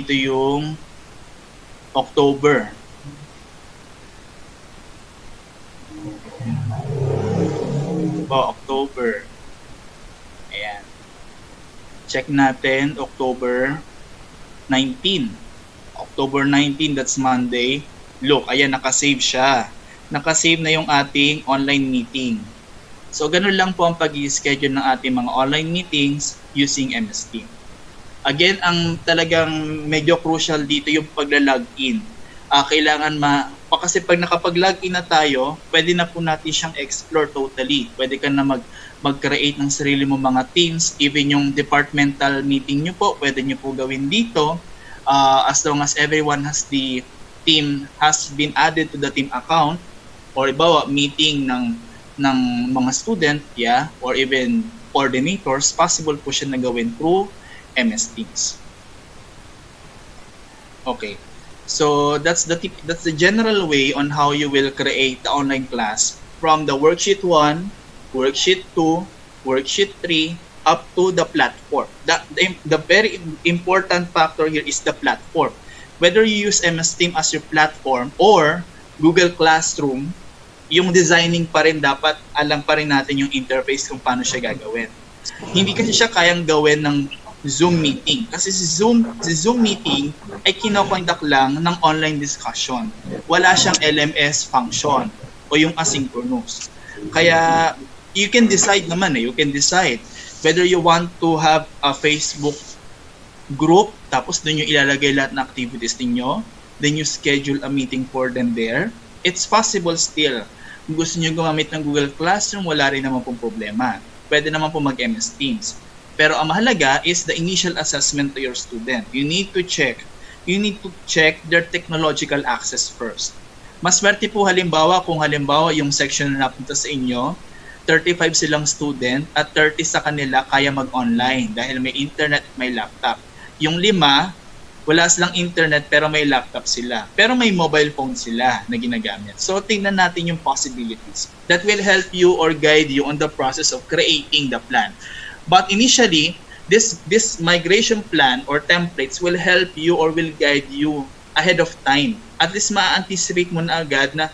Ito yung October. October. Ayan. Check natin, October 19. October 19, that's Monday. Look, ayan, nakasave siya. Nakasave na yung ating online meeting. So, ganun lang po ang pag-i-schedule ng ating mga online meetings using MS Teams. Again, ang talagang medyo crucial dito yung pagla-login. Kailangan kasi pag nakapag-login na tayo, pwede na po natin siyang explore totally. Pwede ka na mag-create ng sarili mo mga teams, even yung departmental meeting nyo po, pwede nyo po gawin dito. As long as everyone has been added to the team account, or ibawa meeting ng mga student, or even coordinators, possible po siya na gawin through MS Teams. Okay. So that's the general way on how you will create the online class from the worksheet 1, worksheet 2, worksheet 3 up to the platform. The very important factor here is the platform. Whether you use MS Teams as your platform or Google Classroom, yung designing pa rin dapat alam pa rin natin yung interface kung paano siya gagawin. Hindi kasi siya kayang gawin ng Zoom meeting. Kasi si Zoom meeting ay kinoconduct lang ng online discussion. Wala siyang LMS function o yung asynchronous. Kaya you can decide whether you want to have a Facebook group, tapos doon yung ilalagay lahat ng activities ninyo, then you schedule a meeting for them there. It's possible still. Kung gusto nyo gumamit ng Google Classroom, wala rin naman pong problema. Pwede naman po mag-MS Teams. Pero ang mahalaga is the initial assessment to your student. You need to check their technological access first. Maswerte po kung halimbawa yung section na napunta sa inyo, 35 silang student at 30 sa kanila kaya mag-online dahil may internet at may laptop. Yung 5, wala silang internet pero may laptop sila. Pero may mobile phone sila na ginagamit. So tingnan natin yung possibilities. That will help you or guide you on the process of creating the plan. But initially, this migration plan or templates will help you or will guide you ahead of time. At least ma-anticipate mo na agad na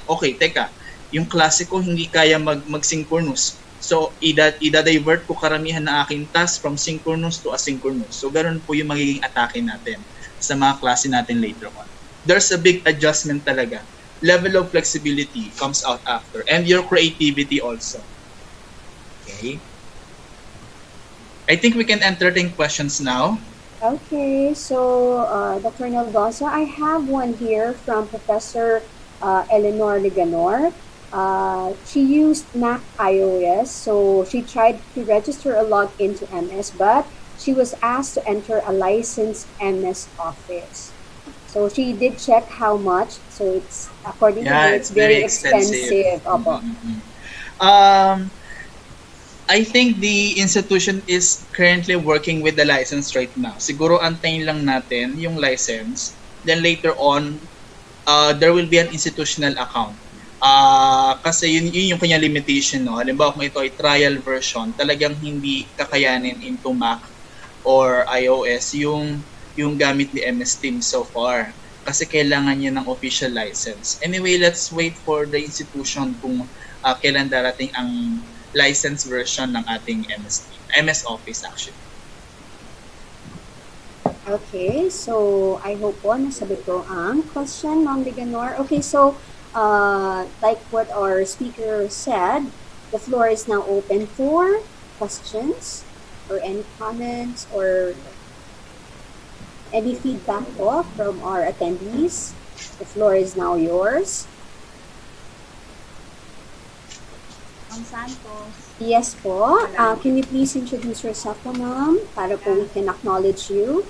okay, teka, yung klase ko hindi kaya mag-synchronous. So, ida-divert ko karamihan na aking task from synchronous to asynchronous. So, ganun po yung magiging atake natin sa mga klase natin later on. There's a big adjustment talaga. Level of flexibility comes out after. And your creativity also. Okay? I think we can entertain questions now. Okay, so Dr. Naldosa, I have one here from Professor Eleanor Liganor. She used Mac iOS, so she tried to register a login to MS, but she was asked to enter a licensed MS Office. So she did check how much. So it's according to her, it's very expensive. I think the institution is currently working with the license right now. Siguro antayin lang natin yung license. Then later on, there will be an institutional account. Kasi yun yung kanya limitation. No? Halimbawa kung ito ay trial version, talagang hindi kakayanin into Mac or iOS yung gamit ni MS Teams so far. Kasi kailangan niya ng official license. Anyway, let's wait for the institution kung kailan darating ang license version ng ating MS Office actually. Okay, so I hope po nasabi ko ang question, Ma'am Liganor. Okay, so like what our speaker said, the floor is now open for questions or any comments or any feedback po from our attendees. The floor is now yours. Santos. Yes po. Can you please introduce yourself po, ma'am, para po we can acknowledge you?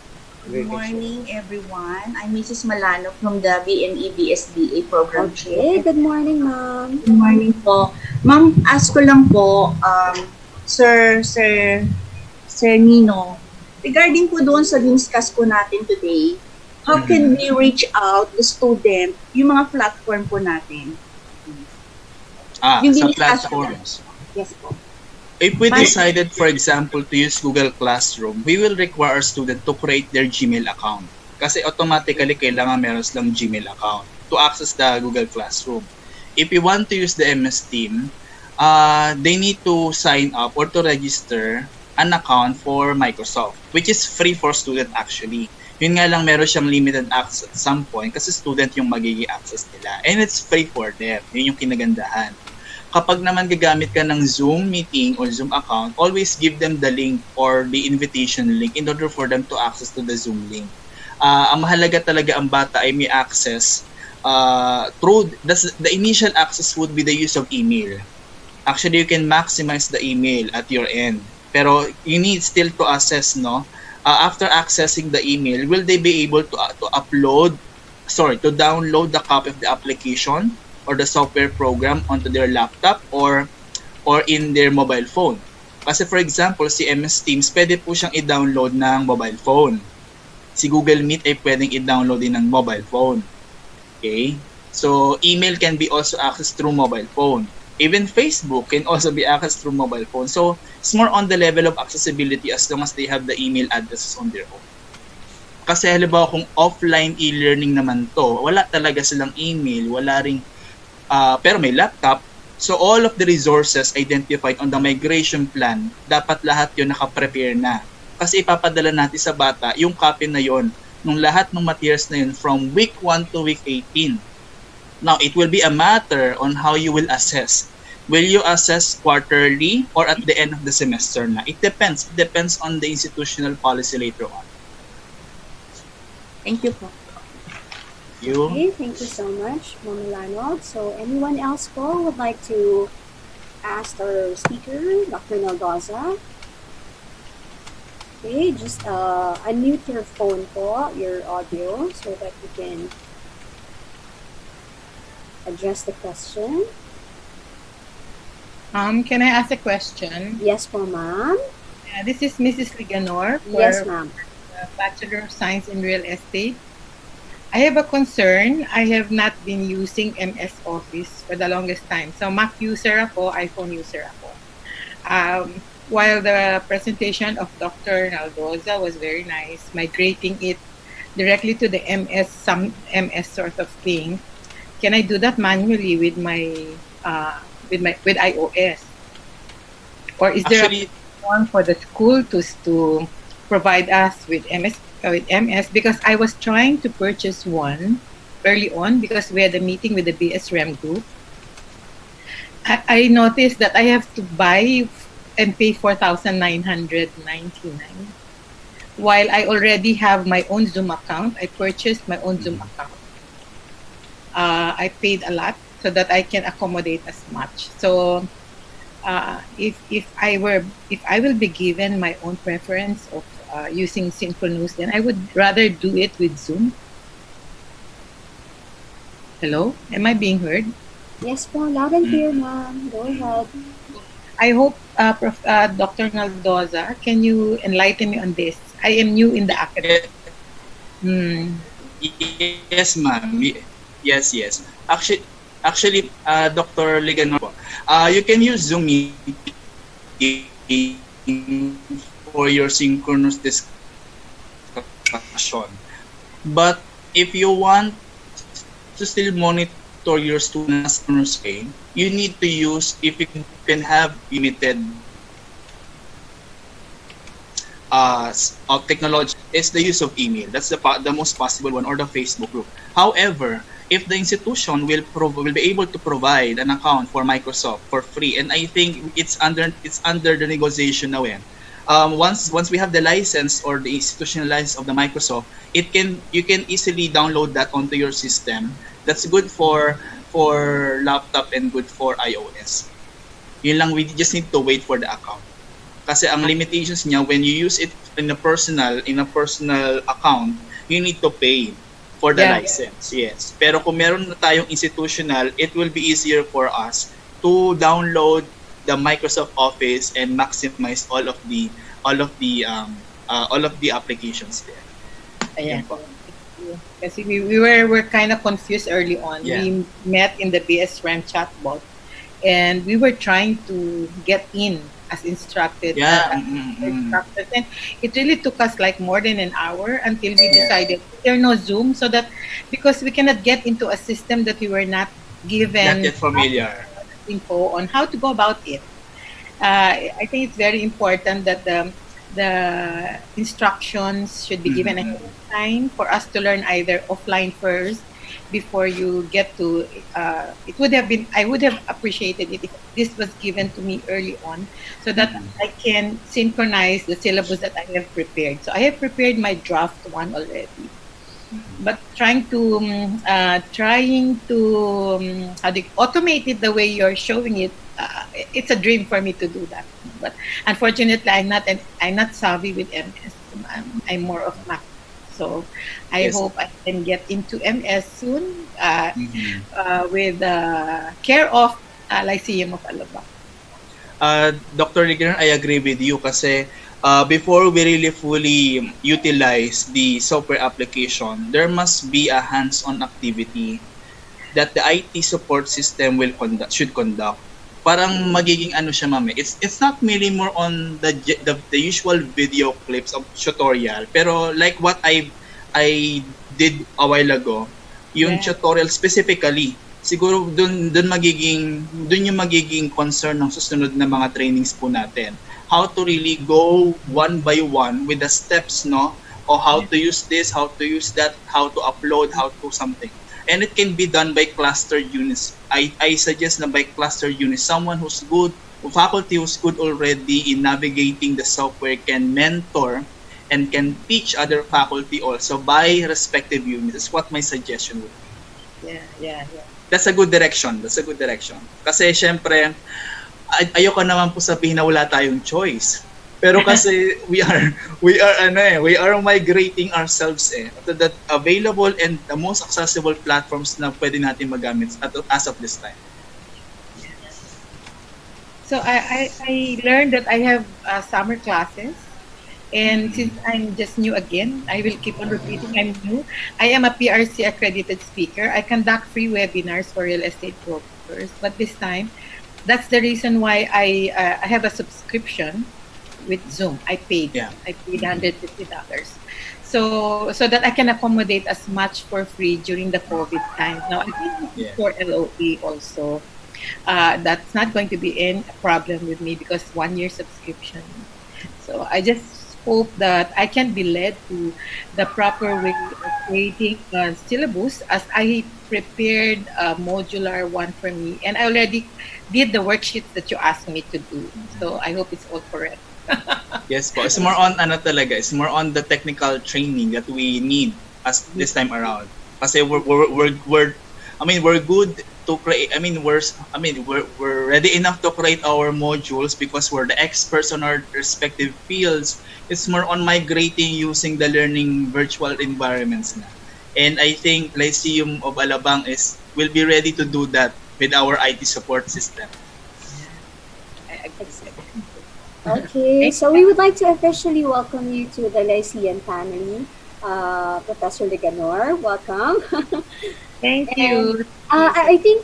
Good morning, everyone. I'm Mrs. Malano from the BNE BSBA program. Okay, good morning, ma'am. Good morning po. Ma'am, ask ko lang po, Sir Nino, regarding po doon sa discuss po natin today, how can we reach out the student, yung mga platform po natin? Sa platforms. Yes po. If we My decided, for example, to use Google Classroom, we will require our student to create their Gmail account. Kasi automatically, kailangan meron silang Gmail account to access the Google Classroom. If you want to use the MS Team, they need to sign up or to register an account for Microsoft, which is free for student actually. Yun nga lang, meron siyang limited access at some point kasi student yung magiging access nila. And it's free for them. Yun yung kinagandahan. Kapag naman gagamit ka ng Zoom meeting or Zoom account, always give them the link or the invitation link in order for them to access to the Zoom link. Ang mahalaga talaga ang bata ay may access through the initial access would be the use of email. Actually, you can maximize the email at your end. Pero you need still to assess, no? After accessing the email, will they be able to download the copy of the application or the software program onto their laptop or in their mobile phone? Kasi for example, si MS Teams, pwede po siyang i-download ng mobile phone. Si Google Meet ay pwedeng i-download din ng mobile phone. Okay? So, email can be also accessed through mobile phone. Even Facebook can also be accessed through mobile phone. So, it's more on the level of accessibility as long as they have the email addresses on their own. Kasi halimbawa kung offline e-learning naman to, wala talaga silang email, wala ring, pero may laptop. So, all of the resources identified on the migration plan, dapat lahat yun nakaprepare na. Kasi ipapadala natin sa bata yung copy na yon nung lahat ng materials na yun from week 1 to week 18. Now, it will be a matter on how you will assess. Will you assess quarterly or at the end of the semester na? It depends. It depends on the institutional policy later on. Thank you po. Okay, thank you so much, Mama Lanold. So, anyone else po would like to ask our speaker, Dr. Naldoza? Okay, just unmute your phone po, your audio, so that you can address the question. Can I ask a question? Yes po, ma'am. This is Mrs. Liganor for Yes, ma'am. Bachelor of Science in Real Estate. I have a concern. I have not been using MS Office for the longest time. So Mac user ako, iPhone user ako. While the presentation of Dr. Naldoza was very nice, migrating it directly to the some MS sort of thing, can I do that manually with iOS? Or is there Actually, a one for the school to provide us with MS? Because I was trying to purchase one early on because we had a meeting with the BSRAM group. I noticed that I have to buy and pay 4,999. While I already have my own Zoom account, I purchased my own Zoom account. I paid a lot so that I can accommodate as much. So, if I will be given my own preference of using Synchronous, then I would rather do it with Zoom. Hello, am I being heard? Yes po, loud and clear, ma'am. Go ahead. I hope Dr. Naldoza, can you enlighten me on this? I am new in the academic. yes, ma'am. Yes. Actually, Dr. Liganor, you can use Zoom meeting for your synchronous discussion. But if you want to still monitor your students' way, you need to use, if you can have limited of technology, is the use of email. That's the most possible one, or the Facebook group. However, if the institution will be able to provide an account for Microsoft for free, and I think it's under the negotiation now. Once we have the license or the institutional license of the Microsoft, you can easily download that onto your system. That's good for laptop and good for iOS. Yun lang, we just need to wait for the account. Kasi ang limitations niya, when you use it in a personal account, you need to pay for the license. Yes. Pero kung meron na tayong institutional, it will be easier for us to download the Microsoft Office and maximize all of the applications there. Ayan. Kasi we were kind of confused early on. Yeah. We met in the BSRAM chatbot, and we were trying to get in as instructed Yeah. as instructors, and it really took us like more than an hour until we Yeah. decided there no Zoom, so that because we cannot get into a system that we were not Not given yet familiar. info on how to go about it. I think it's very important that the instructions should be given ahead Mm-mm. of time for us to learn either offline first before you get to. It would have been, I would have appreciated it if this was given to me early on, so that Mm-mm. I can synchronize the syllabus that I have prepared. So I have prepared my draft one already, but trying to how do you, automate it the way you're showing it. It's a dream for me to do that, but unfortunately I'm not savvy with MS. I'm more of Mac, so I Yes. hope I can get into MS soon, Mm-hmm. with care of Lyceum of Alabang. Dr. Rigner, I agree with you kasi before we really fully utilize the software application, there must be a hands-on activity that the IT support system should conduct. Parang magiging ano siya mami. It's not really more on the usual video clips of tutorial, pero like what I did a while ago, yung Yeah. tutorial specifically, siguro dun yung magiging concern ng susunod na mga trainings po natin. How to really go one by one with the steps, no? O how to use this, how to use that, how to upload, how to something. And it can be done by cluster units. I suggest na by cluster units, someone who's good, faculty who's good already in navigating the software can mentor and can teach other faculty also by respective units. That's what my suggestion would be. Yeah. That's a good direction. That's a good direction. Kasi syempre, ayoko naman po sabihin na wala tayong choice. Pero kasi we are migrating ourselves to the available and the most accessible platforms na pwede natin magamit as of this time. So I learned that I have summer classes. And since I'm just new again, I will keep on repeating I'm new. I am a PRC accredited speaker. I conduct free webinars for real estate brokers. But this time, that's the reason why I have a subscription with Zoom. I paid. Yeah. I paid $150. So that I can accommodate as much for free during the COVID time. Now I think Yeah. for LOE also, that's not going to be a problem with me because 1 year subscription. So I just hope that I can be led to the proper way of creating a syllabus, as I prepared a modular one for me, and I already did the worksheets that you asked me to do. So I hope it's all correct. Yes po. It's more on it's more on the technical training that we need as this time around. Kasi we're good to create. We're ready enough to create our modules because we're the experts on our respective fields. It's more on migrating using the learning virtual environments na. And I think Lyceum of Alabang will be ready to do that with our IT support system. I accept. Okay, so we would like to officially welcome you to the Lyceum family. Professor Liganor, welcome. Thank you. I think,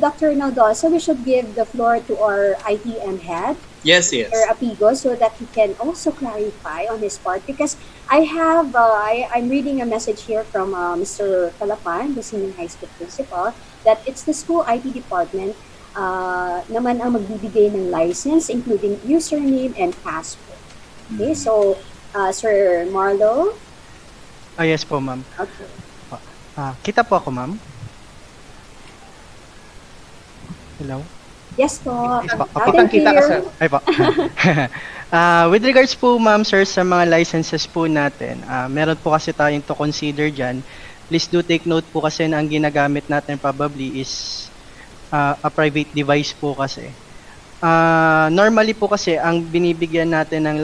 Dr. Naldosa, we should give the floor to our ITM head, Yes. Mr. Apigo, so that he can also clarify on his part. Because I'm reading a message here from Mr. Calapan, the senior high school principal, that it's the school IT department naman ang magbibigay ng license, including username and password. Okay, so Sir Marlo. Yes po, ma'am. Okay. Kita po ako, ma'am? Hello? Yes po. Yes po. Loud and Kita ka, clear. sir. Ay po. With regards po, ma'am, sir, sa mga licenses po natin, meron po kasi tayong to consider dyan. Please do take note po kasi na ang ginagamit natin probably is a private device po kasi. Normally po kasi, ang binibigyan natin ng